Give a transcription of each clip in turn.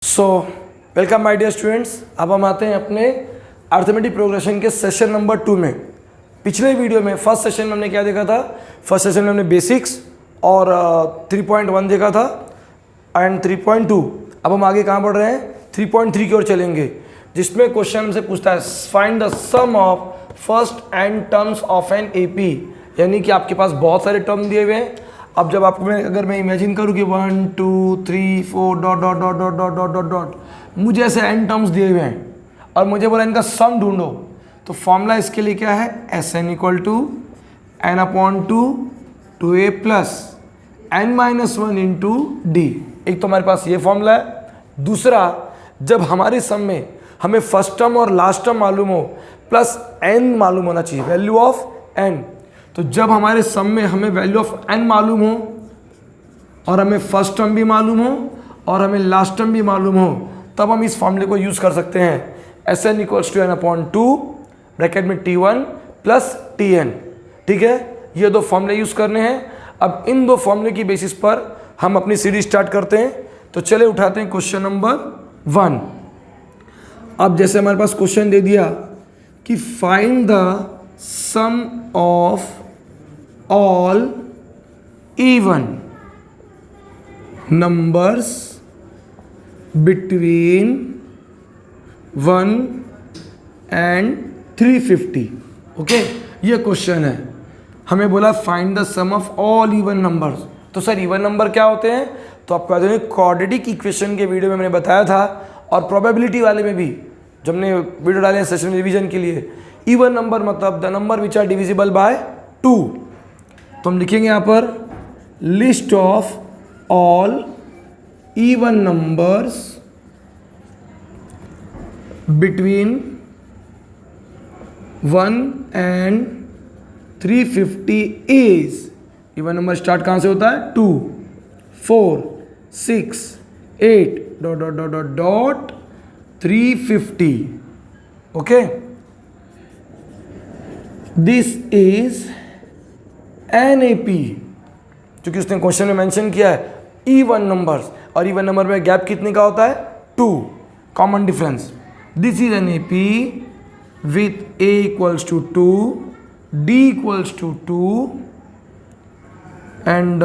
So welcome my dear students. अब हम आते हैं अपने अर्थमेटिक प्रोग्रेशन के सेशन नंबर 2 में। पिछले वीडियो में फर्स्ट सेशन में हमने क्या देखा था? फर्स्ट सेशन में हमने बेसिक्स और 3.1 देखा था एंड 3.2। अब हम आगे कहाँ बढ़ रहे हैं? 3.3 की ओर चलेंगे, जिसमें क्वेश्चन हमसे पूछता है find the sum of first and terms of an AP. यानी कि आपके पास बहुत सारे टर्म दिए हुए हैं। अब जब आपको अगर मैं इमेजिन करूँ कि 1 2 3 4 dot dot dot dot dot dot dot dot, मुझे ऐसे एन टर्म्स दिए हुए हैं और मुझे बोला इनका सम ढूंढो, तो फॉर्मूला इसके लिए क्या है? S n equal to n upon two a plus n minus 1 into d. एक तो हमारे पास ये फॉर्मूला है। दूसरा, जब हमारे सम में हमें फर्स्ट टर्म और लास्ट टर्म मालूम हो प्लस एन मालूम होना चाहिए, वैल्यू ऑफ एन। तो जब हमारे सम में हमें वैल्यू ऑफ एन मालूम हो और हमें फर्स्ट टर्म भी मालूम हो और हमें लास्ट टर्म भी मालूम हो, तब हम इस फॉर्मूले को यूज़ कर सकते हैं। S n equals to n upon two bracket में T1 प्लस TN। ठीक है, ये दो फॉर्मूले यूज़ करने हैं। अब इन दो फॉर्मूले की बेसिस पर हम अपनी सीरीज स्टार्ट करते हैं। तो चले उठाते हैं क्वेश्चन नंबर 1। अब जैसे हमारे पास क्वेश्चन दे दिया कि find the sum of all even numbers between 1 and 350। Okay, ये क्वेश्चन है। हमें बोला find the sum of all even numbers. तो सर इवन नंबर क्या होते हैं? तो आपको याद है क्वाड्रेटिक इक्वेशन के वीडियो में मैंने बताया था, और प्रोबेबिलिटी वाले में भी जब हमने वीडियो डाले हैं सेशन रिवीजन के लिए। इवन नंबर मतलब the number which are divisible by 2। तो हम लिखेंगे यहाँ पर list of all even numbers between 1 and 350 is. Even number start कहाँ से होता है? 2 4 6 8 dot dot dot dot dot 350। Okay, this is NAP, क्योंकि उसने क्वेश्चन में मेंशन किया है इवन नंबर्स, और इवन नंबर में गैप कितने का होता है? 2, common difference. This is NAP with A equals to 2, D equals to 2 and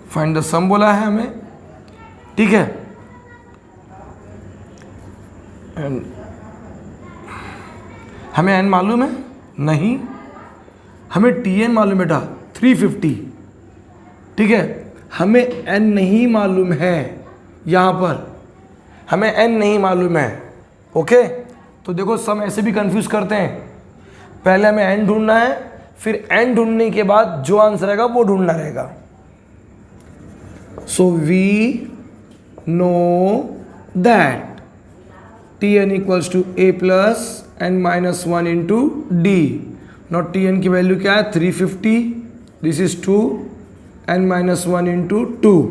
find the sum बोला है हमें। ठीक है, एंड हमें n मालूम है? नहीं, हमें TN मालूम बेटा 350। ठीक है, हमें n नहीं मालूम है, यहाँ पर हमें n नहीं मालूम है। ओके, तो देखो सम ऐसे भी कंफ्यूज करते हैं। पहले हमें n ढूंढना है, फिर n ढूंढने के बाद जो आंसर आएगा वो ढूंढना रहेगा। So we know that TN equals to A plus n minus 1 into d. Not TN की वैल्यू क्या है? 350। This is 2 n minus 1 into 2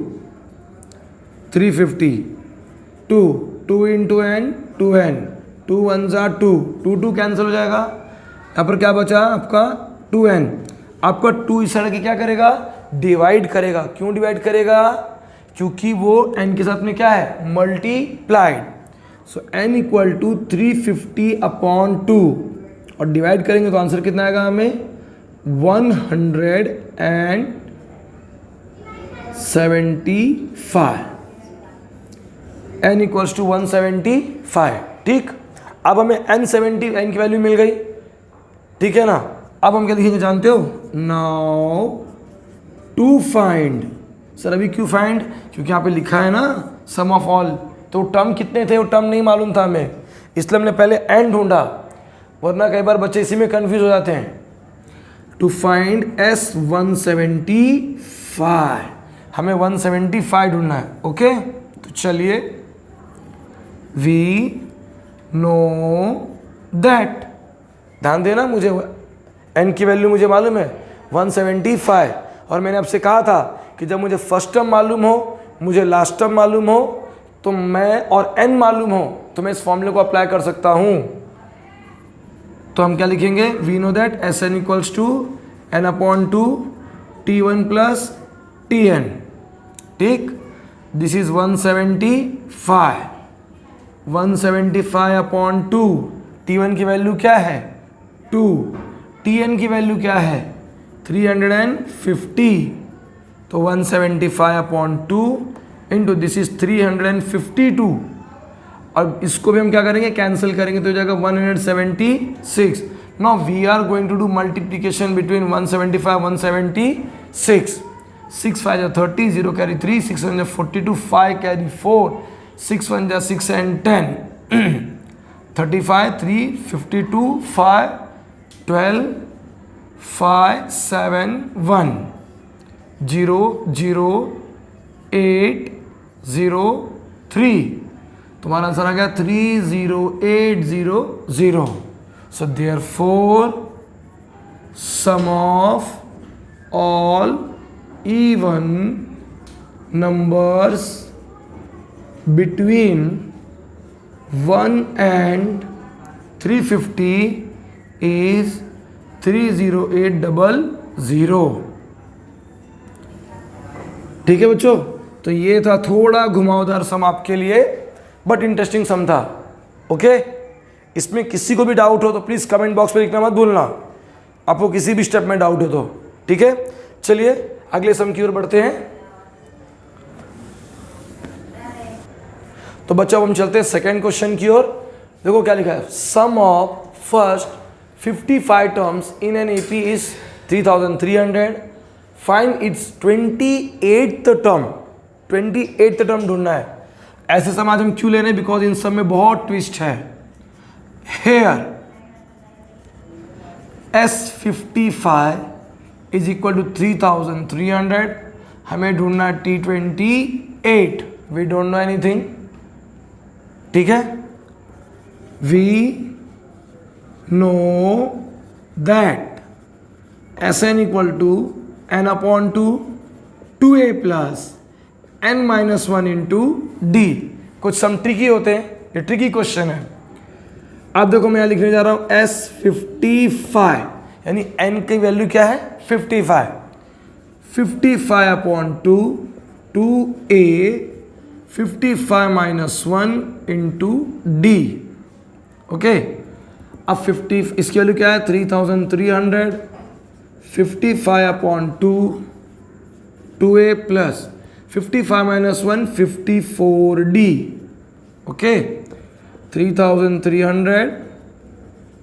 350 2 into n 2n 2 1 जा 2 2 कैंसिल हो जाएगा। यहाँ पर क्या बचा आपका? 2n। आपका 2 इस तरह के क्या करेगा? डिवाइड करेगा। क्यों डिवाइड करेगा? क्योंकि वो n के साथ में क्या है? Multiplied. So n equal to 350 upon 2, और डिवाइड करेंगे तो आंसर कितना आएगा हमें? 175। n equals to 175। ठीक, अब हमें n की वैल्यू मिल गई। ठीक है ना, अब हम क्या लिखेंगे जानते हो? Now to find. सर अभी क्यों फाइंड? क्योंकि यहाँ पे लिखा है ना सम ऑफ ऑल, तो टर्म कितने थे वो टर्म नहीं मालूम था हमें, इसलिए हमने पहले n ढूंढा, वरना कई बार बच्चे इसी में कंफ्यूज हो जाते हैं। टू फाइंड S175, हमें 175 ढूंढना है। ओके, तो चलिए वी नो दैट, ध्यान देना, मुझे n की वैल्यू मुझे मालूम है 175, और मैंने आपसे कहा था कि जब मुझे फर्स्ट टर्म मालूम हो, मुझे लास्ट टर्म मालूम हो, तो मैं और n मालूम हो तो मैं इस फॉर्मूले को अप्लाई कर सकता हूं। तो हम क्या लिखेंगे? We know that S n equals to n upon 2 T1 plus TN। ठीक, दिस इज 175, 175 अपॉन 2, T1 की वैल्यू क्या है 2, Tn की वैल्यू क्या है 350, तो 175 अपॉन 2 इंटू दिस इज 352, और इसको भी हम क्या करेंगे कैंसिल करेंगे तो हो जाएगा 176. Now we are going to do multiplication between 175 176. 6 5 जा 30, 0 कैरी 3, 6 1 जा 42, 5 कैरी 4, 6 1 जा 6 and 10, 35, 3, 52, 5, 12, 5, 7, 1, 0, 0, 8, 0, 3. तुम्हारा आंसर आ गया 30800. So therefore sum of all even numbers between 1 and 350 is 30800. ठीक है बच्चों, तो ये था थोड़ा घुमावदार सम आपके लिए, बट इंटरेस्टिंग सम था. ओके, इसमें किसी को भी डाउट हो तो प्लीज कमेंट बॉक्स में लिखना मत भूलना, आपको किसी भी स्टेप में डाउट हो तो. ठीक है, चलिए अगले सम की ओर बढ़ते हैं. तो बच्चों हम चलते हैं सेकेंड क्वेश्चन की ओर. देखो क्या लिखा है, sum of first 55 terms in an AP is 3300. Find its 28th term. 28th term ढूंढना है. ऐसे सम आज हम क्यों ले रहे हैं, बिकॉज इन सब में बहुत ट्विस्ट है. Here S55 is equal to 3300. हमें ढूंढना है T28. We don't know anything. ठीक है, we know that Sn equal to n upon 2 2a plus n minus 1 into d. कुछ सम ट्रिकी होते हैं, ये ट्रिकी क्वेश्चन है. आप देखो मैं यहाँ लिखने जा रहा हूँ S55 यानी n की वैल्यू क्या है 55. 55 upon 2 2a 55 minus 1 into D. Okay, अब 50 इसकी वैल्यू क्या है 3300. 55 upon 2 2a plus 55 minus 1 54d. Okay, 3300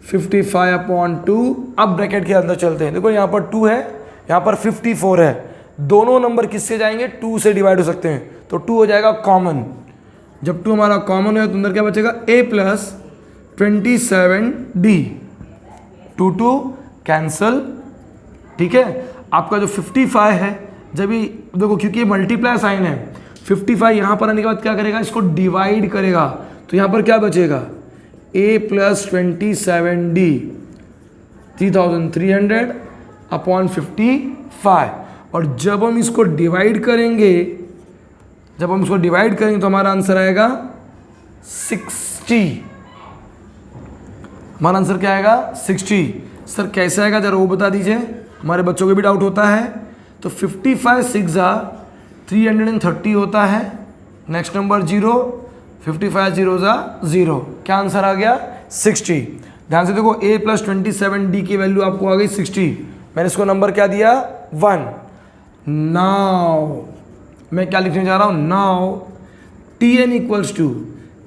55 upon 2. अब ब्रैकेट के अंदर चलते हैं. देखो यहाँ पर 2 है, यहाँ पर 54 है. दोनों नंबर किससे जाएंगे 2 से डिवाइड हो सकते हैं, तो 2 हो जाएगा कॉमन. जब 2 हमारा कॉमन है तो अंदर क्या बचेगा a प्लस 27d. 2 2 कैंसल. ठीक है, आपका जो 55 है, जब भी देखो क्योंकि ये मल्टीप्लाई साइन है, 55 यहाँ पर आने के बाद क्या करेगा, इसको डिवाइड करेगा, तो यहाँ पर क्या बचेगा a प्लस 27d. 3300 अपॉन 55. और जब हम इसको डिवाइड करेंगे तो हमारा आंसर आएगा 60. हमारा आंसर क्या आएगा 60. सर कैसे आएगा जरा वो बता दीजिए, हमारे बच्चों को भी डाउट होता है. तो 55 6 330 होता है. Next number 0, 55 0 0. क्या आंसर आ गया 60. ध्यान से देखो a प्लस 27d की वैल्यू आपको आ गई 60. मैंने इसको नंबर क्या दिया 1. नाउ मैं क्या लिखने जा रहा हूँ, now Tn equals to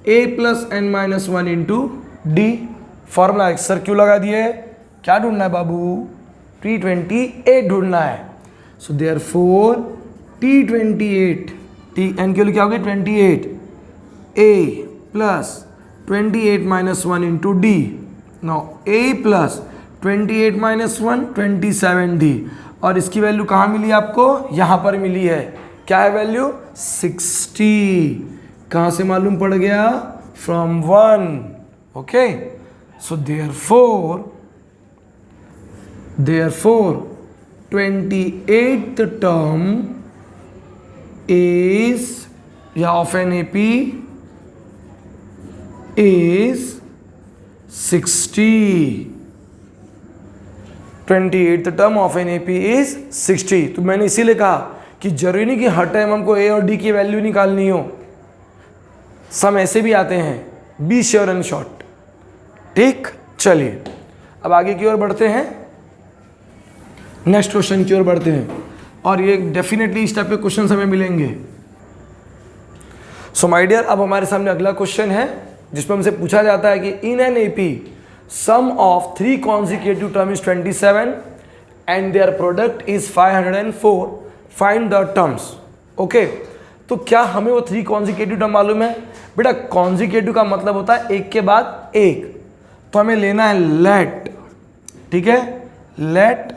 a plus n minus 1 into d. Formula sir क्यों लगा दिए, क्या ढूंढना है बाबू T28 ढूंढना है. सो देयरफॉर T28 Tn के लिए क्या होगी 28 a plus 28 minus 1 into D. Now a plus 28 minus 1 27d. और इसकी वैल्यू कहाँ मिली आपको, यहाँ पर मिली है. क्या है वैल्यू 60. कहाँ से मालूम पड़ गया, from 1. Okay, so therefore 28th term is of an AP is 60. 28th term of an AP is 60. तो मैंने इसीलिए कहा कि जरूरी नहीं कि हर टाइम हमको ए और डी की वैल्यू निकालनी हो, सम ऐसे भी आते हैं। Be sure and short. ठीक, चलिए अब आगे की ओर बढ़ते हैं, नेक्स्ट क्वेश्चन की ओर बढ़ते हैं, और ये डेफिनेटली इस टाइप के क्वेश्चन हमें मिलेंगे। सो माय डियर, अब हमारे सामने अगला क्वेश्चन है जिसमें हमसे पूछा जाता है कि इन an AP some of 3 consecutive term is 27 and their product is 504, find the terms। Okay, तो क्या हमें वो 3 consecutive term मालूम है? बेटा consecutive का मतलब होता है एक के बाद एक, तो हमें लेना है लेट, ठीक है, let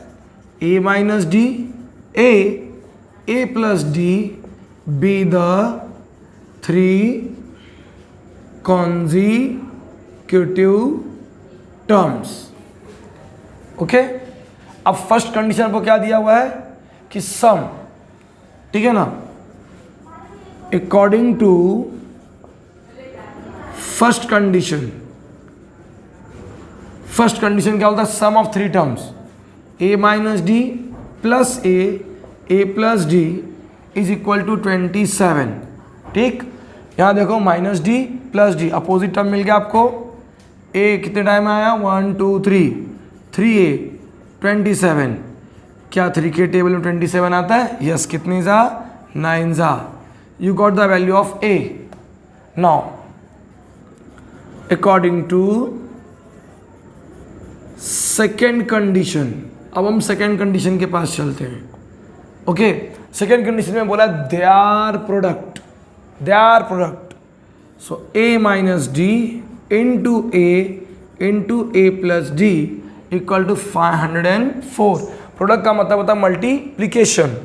a minus d a plus d be the 3 consecutive terms. Okay, अब फर्स्ट कंडीशन को क्या दिया हुआ है कि सम, ठीक है ना, अकॉर्डिंग टू फर्स्ट कंडीशन क्या होता है? Sum of 3 terms a minus D plus A plus D is equal to 27। ठीक, यहां देखो minus D plus D, opposite term मिल गया आपको। ए कितने टाइम आया? 1 2 3a 27। क्या 3 के टेबल में 27 आता है? यस। कितने जा? 9 जा। You got the value of a। Now according to second condition, अब हम सेकेंड कंडीशन के पास चलते हैं। ओके, सेकेंड कंडीशन में बोला their product, so a minus d into a plus d equal to 504। Product का मतलब होता है मल्टीप्लीकेशन।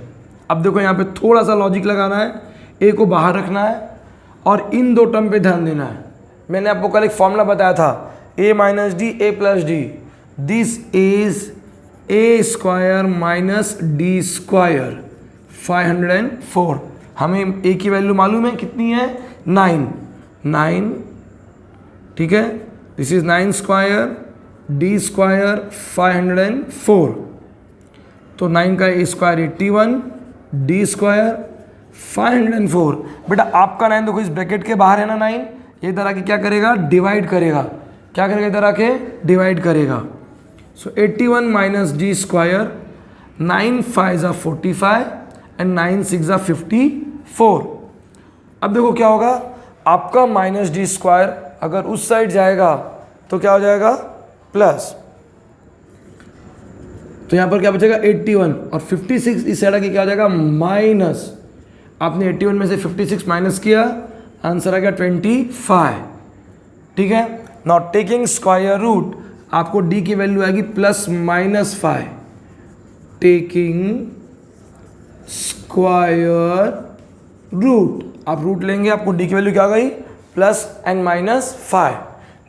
अब देखो यहाँ पे थोड़ा सा लॉजिक लगाना है, ए को बाहर रखना है और इन दो टर्म पे ध्यान देना है। मैंने आपको कल एक फॉर्मूला बताया था, a minus D A plus D, this is a square minus D square 504। हमें a की वैल्यू मालूम है कितनी है? 9। ठीक है, this is 9 square D square 504, तो 9 का ए स्क्वायर 81, डी स्क्वायर 504। बेटा आपका 9 देखो इस ब्रैकेट के बाहर है ना 9, ये इधर आके क्या करेगा? डिवाइड करेगा। क्या करेगा? इधर आके डिवाइड करेगा। सो 81 माइनस डी स्क्वायर, 9 5 जा 45 एंड 9 6 जा 54। अब देखो क्या होगा, आपका माइनस डी स्क्वायर अगर उस साइड जाएगा तो क्या हो जाएगा? प्लस, तो यहां पर क्या बचेगा? 81 और 56 इस साइड आके क्या हो जाएगा? माइनस। आपने 81 में से 56 माइनस किया, आंसर आ गया 25। ठीक है, नॉट टेकिंग स्क्वायर रूट, आपको डी की वैल्यू आएगी plus minus 5। Taking square root, आप रूट लेंगे, आपको डी की वैल्यू क्या आ गई? Plus and minus 5।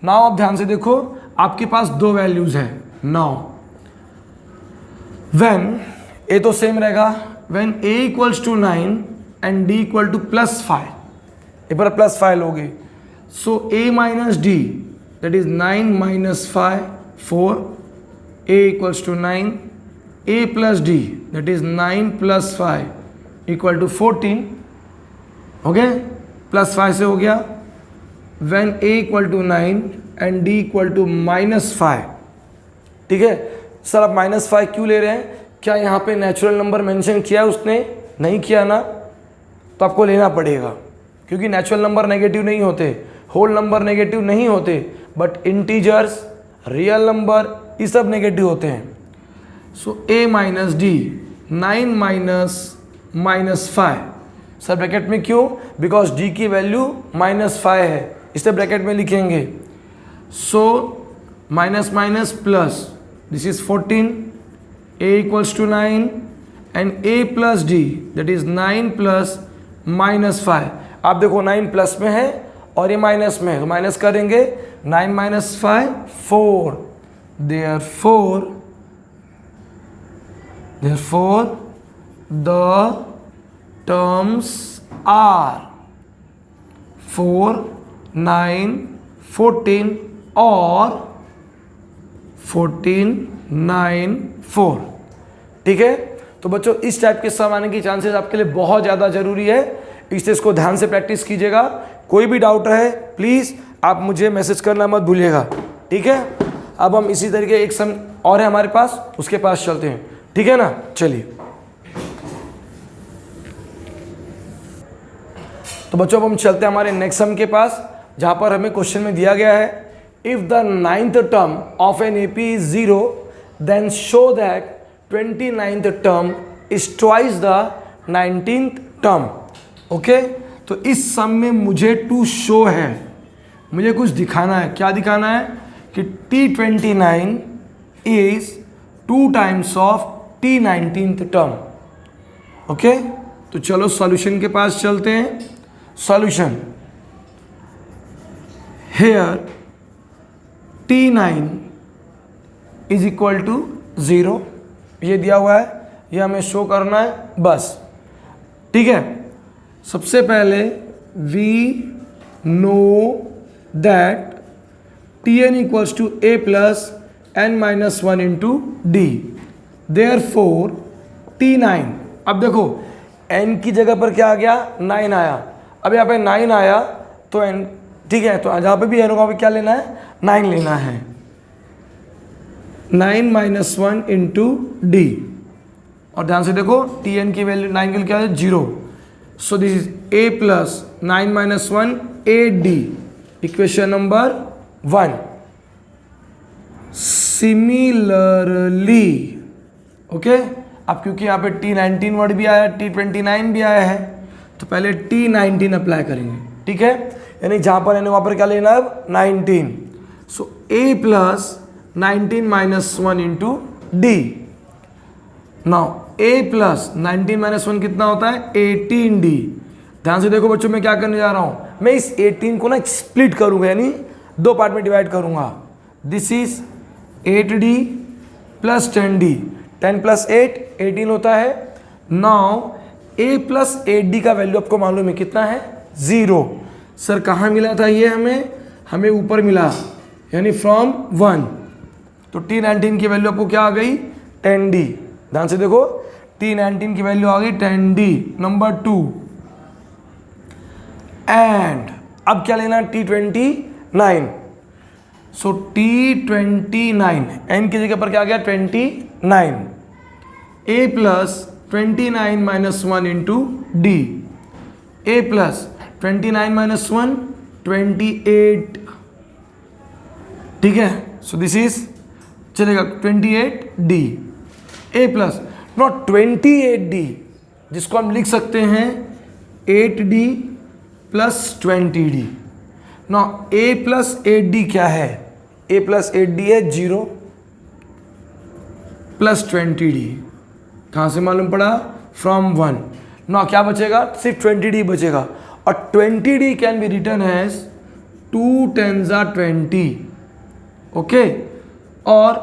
नाउ आप ध्यान से देखो, आपके पास दो वैल्यूज है। नाउ व्हेन ए तो सेम रहेगा, when A equals to 9 and D equal to plus 5, एक बार प्लस 5 लोगे, so A minus D that is 9 minus 5 4, A equals to 9, A plus D that is 9 plus 5 equal to 14। Okay, plus 5 से हो गया। When A equal to 9 and D equal to minus 5। ठीक है sir, आप minus 5 क्यों ले रहे हैं? क्या यहाँ पे नेचुरल नंबर मेंशन किया है उसने? नहीं किया ना, तो आपको लेना पड़ेगा, क्योंकि नेचुरल नंबर नेगेटिव नहीं होते, होल नंबर नेगेटिव नहीं होते, बट इंटीजर्स, रियल नंबर, ये सब नेगेटिव होते हैं। So A minus D 9 minus 5, sir bracket में क्यों? बिकॉज डी की वैल्यू माइनस 5 है, इसे ब्रैकेट में लिखेंगे। So minus minus plus, this is 14, a equals to 9 and a plus D that is 9 plus minus 5। आप देखो 9 प्लस में है और ये माइनस में है, तो माइनस करेंगे। 9 minus 5 4, therefore the terms are 4 9 14 और 14 9 4। ठीक है, तो बच्चों इस टाइप के सम आने की चांसेस आपके लिए बहुत ज़्यादा ज़रूरी है, इसलिए इसको ध्यान से प्रैक्टिस कीजिएगा। कोई भी डाउट रहे प्लीज़ आप मुझे मैसेज करना मत भूलिएगा, ठीक है। अब हम इसी तरीके एक सम और है हमारे पास, उसके पास चलते हैं, ठीक है ना। चलिए तो बच्चों अब हम चलते हैं हमारे नेक्स्ट सम के पास, जहाँ पर हमें क्वेश्चन में दिया गया है if the 9th term of an AP is 0 then show that 29th term is twice the 19th term. Okay, तो इस सम में मुझे टू शो है, मुझे कुछ दिखाना है। क्या दिखाना है कि T29 is 2 times of T19th term. Okay, तो चलो सॉल्यूशन के पास चलते हैं। Solution here T9 is equal to 0, ये दिया हुआ है, ये हमें शो करना है बस, ठीक है। सबसे पहले we know that Tn equals to A plus n minus 1 into d, therefore T9, अब देखो n की जगह पर क्या आ गया 9 आया, अब यहाँ पे 9 आया तो n, ठीक है, तो जहाँ पे भी n होगा क्या लेना है 9 लेना है, 9 माइनस 1 इंटू डी, और ध्यान से देखो Tn की वैल्यू 9 की वैल्यू क्या है 0, so this is A plus 9 minus 1 AD, equation number 1। Similarly, okay, अब क्योंकि यहाँ पे T19 वर्ड भी आया, T29 भी आया है, तो पहले T19 अप्लाई करेंगे, ठीक है, यानी जहाँ पर है वहाँ पर क्या लेना है 19, सो A plus 19 minus 1 into D. Now A plus 19 minus 1 कितना होता है 18D। ध्यान से देखो बच्चों, मैं क्या करने जा रहा हूँ, मैं इस 18 को ना स्प्लिट करूँगा, यानी 2 पार्ट में डिवाइड करूँगा। This is 8D plus 10D, 10 plus 8 18 होता है। नाउ A प्लस 8D का वैल्यू आपको मालूम है कितना है 0। सर कहाँ मिला था ये, हमें ऊपर मिला, यानी फ्रॉम 1, तो T19 की वैल्यू आपको क्या आ गई 10D। ध्यान से देखो T19 की वैल्यू आ गई 10D, नंबर 2। एंड अब क्या लेना T29, सो T29 n की जगह पर क्या आ गया 29, A plus 29 minus 1 into D, A plus 29 minus 1 28, ठीक है, सो दिस इज चलेगा 28D, A plus not 28D, जिसको हम लिख सकते हैं 8D plus 20D। No A plus 8D क्या है, A प्लस 8D है 0 प्लस 20D, कहाँ से मालूम पड़ा फ्रॉम 1। नो क्या बचेगा सिर्फ 20D बचेगा, और 20D can be written as 2 10s are 20, okay, और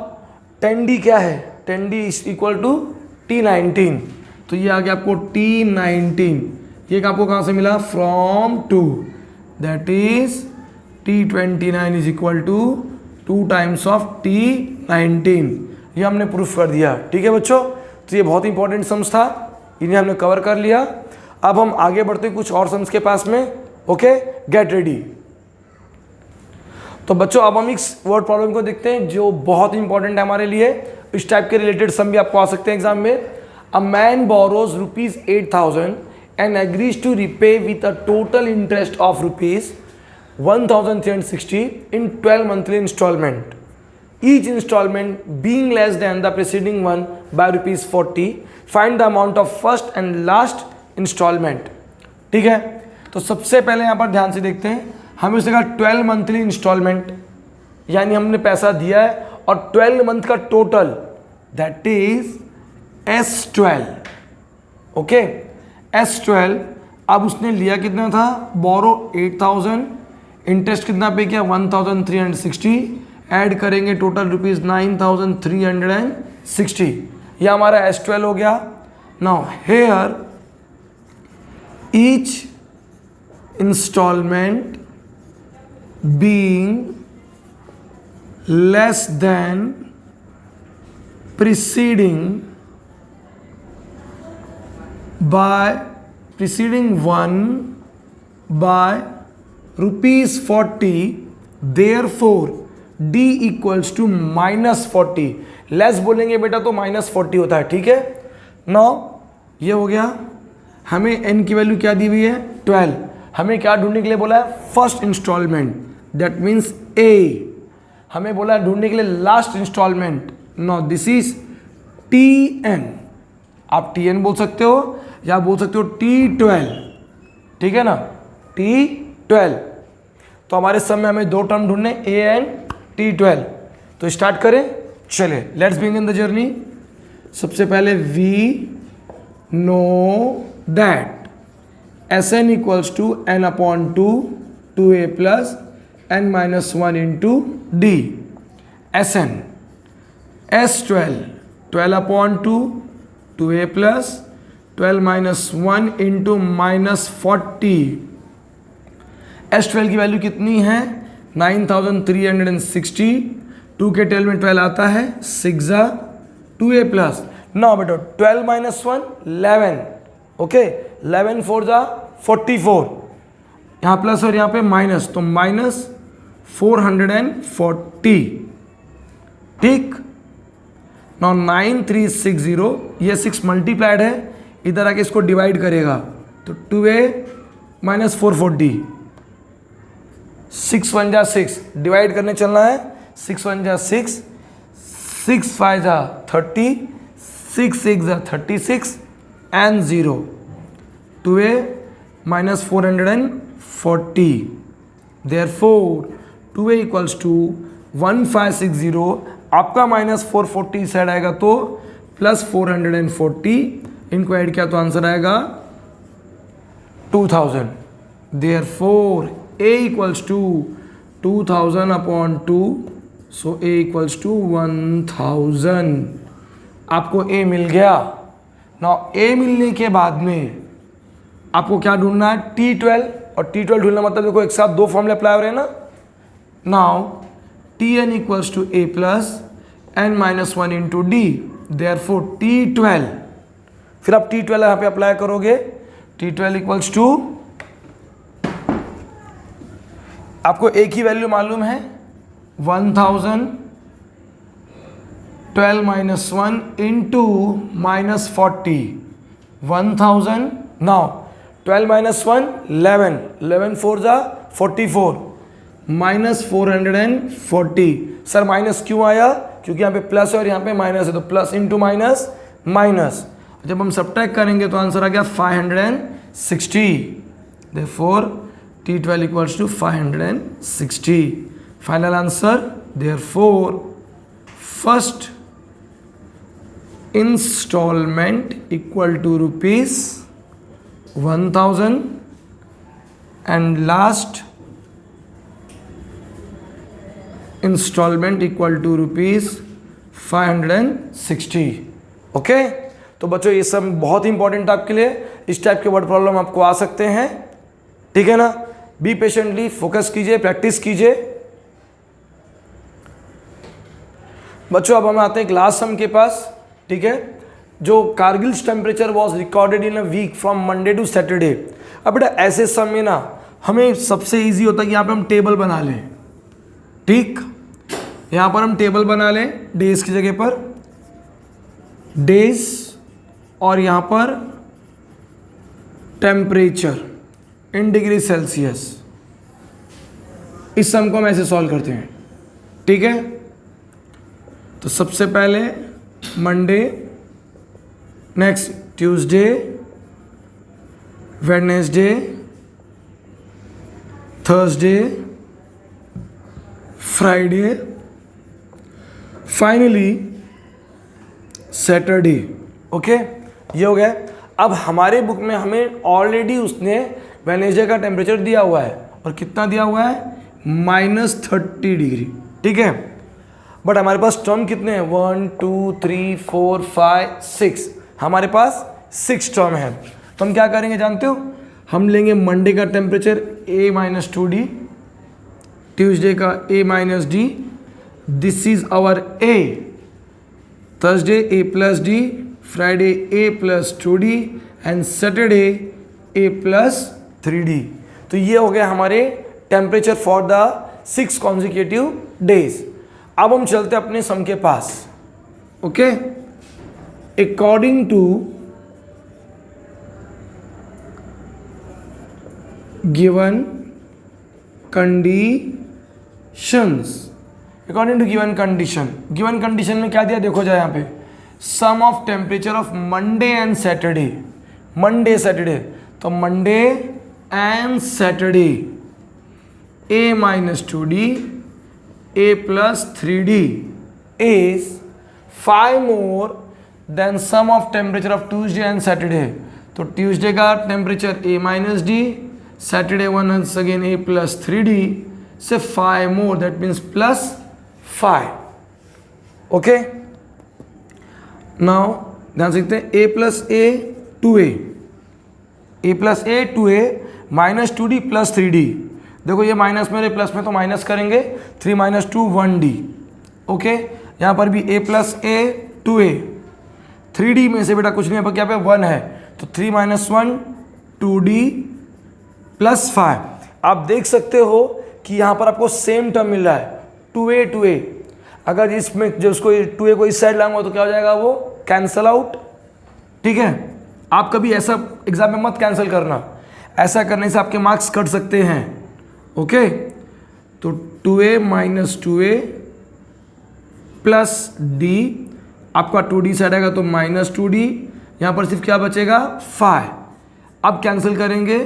10D क्या है 10D is equal to T19, तो ये आ गया आपको T19, ये आपको कहाँ से मिला from 2, that is T29 is equal to 2 times of T19, ये हमने प्रूफ कर दिया, ठीक है बच्चों। तो ये बहुत इंपॉर्टेंट सम्स था, इन्हें हमने कवर कर लिया। अब हम आगे बढ़ते हैं कुछ और सम्स के पास में, ओके, गेट रेडी। तो बच्चों अब हम इस वर्ड प्रॉब्लम को देखते हैं जो बहुत इंपॉर्टेंट है हमारे लिए। इस टाइप के रिलेटेड सम भी आपको आ सकते हैं एग्जाम में। A man borrows rupees 8,000 and agrees to repay with a total interest of rupees 1,360 in 12 monthly installment, each installment being less than the preceding one by rupees 40. Find the amount of first and last installment, ठीक है। तो सबसे पहले यहाँ पर ध्यान से देखते हैं, हमें उसने कहा 12 मंथली इंस्टॉलमेंट, यानी हमने पैसा दिया है और 12 मंथ का total, that is S12, okay, S12। अब उसने लिया कितना था, बोरो 8,000, इंटरेस्ट कितना पे किया 1,360, ऐड करेंगे टोटल रुपीज 9,360, यह हमारा S12 हो गया। Now here each instalment being less than preceding by preceding one by ₹40, therefore D equals to -40। Less बोलेंगे बेटा तो -40 होता है, ठीक है। नाउ ये हो गया। हमें n की वैल्यू क्या दी हुई है 12। हमें क्या ढूंढने के लिए बोला है first instalment, that means A। हमें बोला है ढूंढने के लिए last instalment. Now this is Tn। आप Tn बोल सकते हो या बोल सकते हो T12, ठीक है ना, T12। तो हमारे सम में हमें दो टर्म ढूंढने A एंड T12। तो स्टार्ट करें, चले, लेट्स बिगिन द जर्नी। सबसे पहले we know that Sn equals to n/2 2a plus n-1 into d. Sn S12 12/2 2a plus 12-1 into -40। S12 की वैल्यू कितनी है 9360। 2 के टेल में 12 आता है, 6 2a प्लस। नाउ बेटा 12-1 11, ओके, 11 4 44, यहाँ प्लस और यहाँ पे माइनस, तो -440, ठीक। नाउ 9360, ये 6 मल्टीप्लाइड है, इधर आके इसको डिवाइड करेगा तो 2a - 440, 6 1 जा 6, डिवाइड करने चलना है। 6 1 जा 6, 6 5 जा 30, 6 6 जा 36 and 0, 2a - 440, therefore 2a equals to 1560। आपका -440 साइड आएगा तो +440, इनको ऐड किया तो आंसर आएगा 2000। therefore a equals to 2000/2, so a equals to 1000। आपको a मिल गया। नाउ a मिलने के बाद में आपको क्या ढूंढना है T12, और T12 ढूंढना मतलब देखो एक साथ दो फॉर्मूले अप्लाई हो रहे हैं ना। Now Tn equals to a plus n-1 into d, therefore T12, फिर आप T12 यहाँ पे अप्लाई करोगे। T12 इक्वल्स टू, आपको a की वैल्यू मालूम है 1000, 12-1 इंटू -40, 1000। नाउ 12-1 11, 11 4 जा 44, -440। सर माइनस क्यों आया, क्योंकि यहाँ पे प्लस है और यहाँ पे माइनस है, तो प्लस इंटू माइनस माइनस। जब हम सब्ट्रैक्ट करेंगे तो आंसर आ गया 560। Therefore T12 equals to 560। Final answer, therefore first instalment equal to ₹1000 and last instalment equal to ₹560। Okay, तो बच्चों ये सब बहुत इंपॉर्टेंट आपके लिए। इस टाइप के वर्ड प्रॉब्लम आपको आ सकते हैं, ठीक है ना। बी पेशेंटली, फोकस कीजिए, प्रैक्टिस कीजिए। बच्चों अब हम आते हैं लास्ट सम के पास, ठीक है। जो Kargil's temperature was recorded in a week from Monday to Saturday. अब बेटा ऐसे सम में ना हमें सबसे इजी होता है कि यहाँ पे हम टेबल बना लें, ठीक। यहाँ पर हम टेबल बना लें डेज की जगह पर डेज, और यहाँ पर टेम्परेचर इन डिग्री सेल्सियस। इस सम को हम ऐसे सॉल्व करते हैं, ठीक है। तो सबसे पहले Monday, next Tuesday, Wednesday, Thursday, Friday, finally Saturday. Okay, ये हो गया। अब हमारे बुक में हमें ऑलरेडी उसने वेडनेसडे का टेम्परेचर दिया हुआ है, और कितना दिया हुआ है -30 डिग्री, ठीक है। बट हमारे पास टर्म कितने हैं 1 2 3 4 5 6, हमारे पास 6 टर्म है। तो हम क्या करेंगे जानते हो, हम लेंगे मंडे का टेम्परेचर A-2D, ट्यूसडे का A-D, this is our A, Thursday A+D, Friday a plus 2d and Saturday a plus 3d। तो ये हो गया हमारे temperature for the 6 consecutive days. अब हम चलते अपने सम के पास। Okay, according to given conditions, according to given condition, given condition में क्या दिया देखो जाए यहाँ पे, sum of temperature of Monday and Saturday, Monday Saturday, तो Monday and Saturday a minus 2d a plus 3d is 5 more than sum of temperature of Tuesday and Saturday। तो Tuesday का temperature a minus d, Saturday once again a plus 3d से 5 more, that means plus 5। Okay, now ध्यान से देखते हैं a plus a 2a, a plus a 2a minus 2d plus 3d। देखो ये minus में प्लस में तो माइनस करेंगे, 3 माइनस 2 1d। ओके, यहाँ पर भी a plus a 2a, 3d में से बेटा कुछ नहीं है, क्या पे 1 है, तो 3 माइनस 1 2d प्लस 5। आप देख सकते हो कि यहाँ पर आपको सेम टर्म मिल रहा है 2a 2a। अगर इसमें जो उसको 2a को इस साइड लाऊंगा तो क्या हो जाएगा, वो कैंसल आउट। ठीक है, आप कभी ऐसा एग्जाम में मत कैंसिल करना, ऐसा करने से आपके मार्क्स कट सकते हैं। ओके, तो 2a minus 2a plus d, आपका 2d साइड आएगा तो माइनस 2d, यहाँ पर सिर्फ क्या बचेगा 5। अब कैंसिल करेंगे,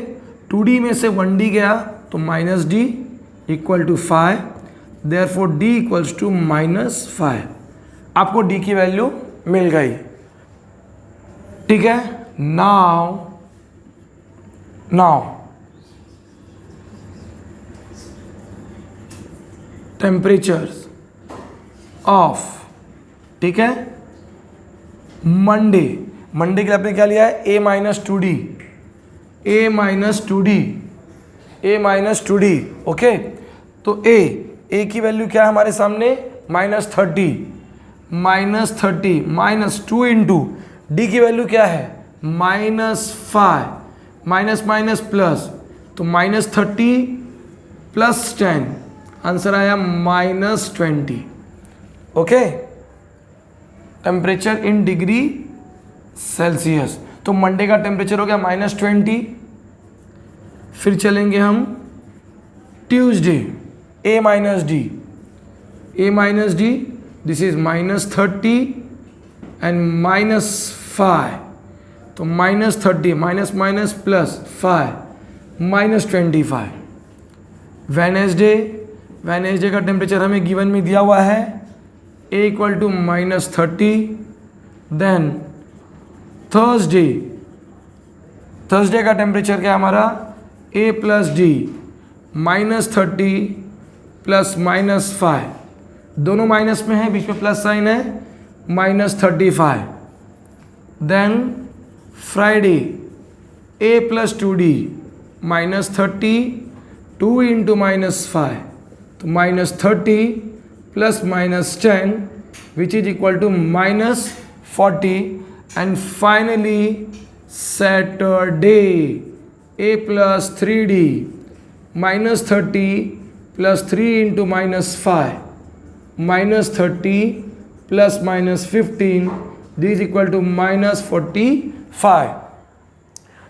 2d में से 1d गया तो minus d equal to 5, therefore d equals to minus 5। आपको d की वैल्यू मिल गई। ठीक है, नाउ टेम्परेचर्स ऑफ, ठीक है, मंडे, मंडे के लिए आपने क्या लिया है, a minus 2d, a minus 2d, a minus 2d। Okay, तो a की वैल्यू क्या है हमारे सामने, माइनस 30, माइनस 2 इंटू डी की वैल्यू क्या है, माइनस 5, माइनस माइनस प्लस, तो माइनस 30 प्लस 10, आंसर आया minus 20। Okay, temperature in degree Celsius, तो मंडे का टेम्परेचर हो गया माइनस 20। फिर चलेंगे हम Tuesday, a minus D, this is minus 30 and minus 5, तो minus 30 minus minus plus 5 minus 25। Wednesday का टेम्परेचर हमें गिवन में दिया हुआ है a equal to minus 30। Then Thursday का टेम्परेचर क्या है हमारा, a plus d, minus 30 plus minus 5, दोनों माइनस में है, बीच में प्लस साइन है, minus 35। Then Friday a plus 2d, minus 30, 2 into minus 5, तो minus 30 plus minus 10 which is equal to minus 40। And finally Saturday a plus 3d, minus 30 plus 3 into minus 5, minus 30 plus minus 15, this is equal to minus 45।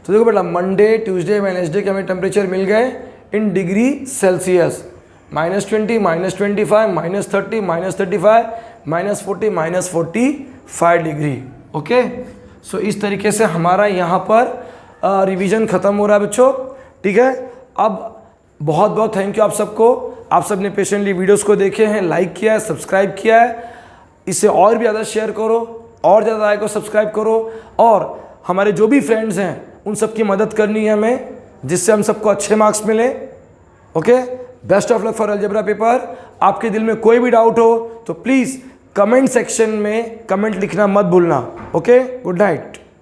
तो देखो बेटा, Monday Tuesday Wednesday के हमें temperature मिल गए in degree Celsius, minus 20, minus 25, minus 30, minus 35, minus 40, minus 45 degree. Okay, so इस तरीके से हमारा यहाँ पर रिवीजन ख़त्म हो रहा है बच्चों। ठीक है, अब बहुत बहुत थैंक यू आप सबको, आप सब ने पेशेंटली वीडियोस को देखे हैं, लाइक किया है, सब्सक्राइब किया है, इसे और भी ज़्यादा शेयर करो, और ज़्यादा लाइक को सब्सक्राइब करो, और हमारे जो भी फ्रेंड्स हैं उन सब की मदद करनी है हमें, जिससे हम सबको अच्छे मार्क्स मिले। Okay, best of luck for algebra paper. आपके दिल में कोई भी डाउट हो तो प्लीज़ कमेंट सेक्शन में कमेंट लिखना मत भूलना। Okay, good night.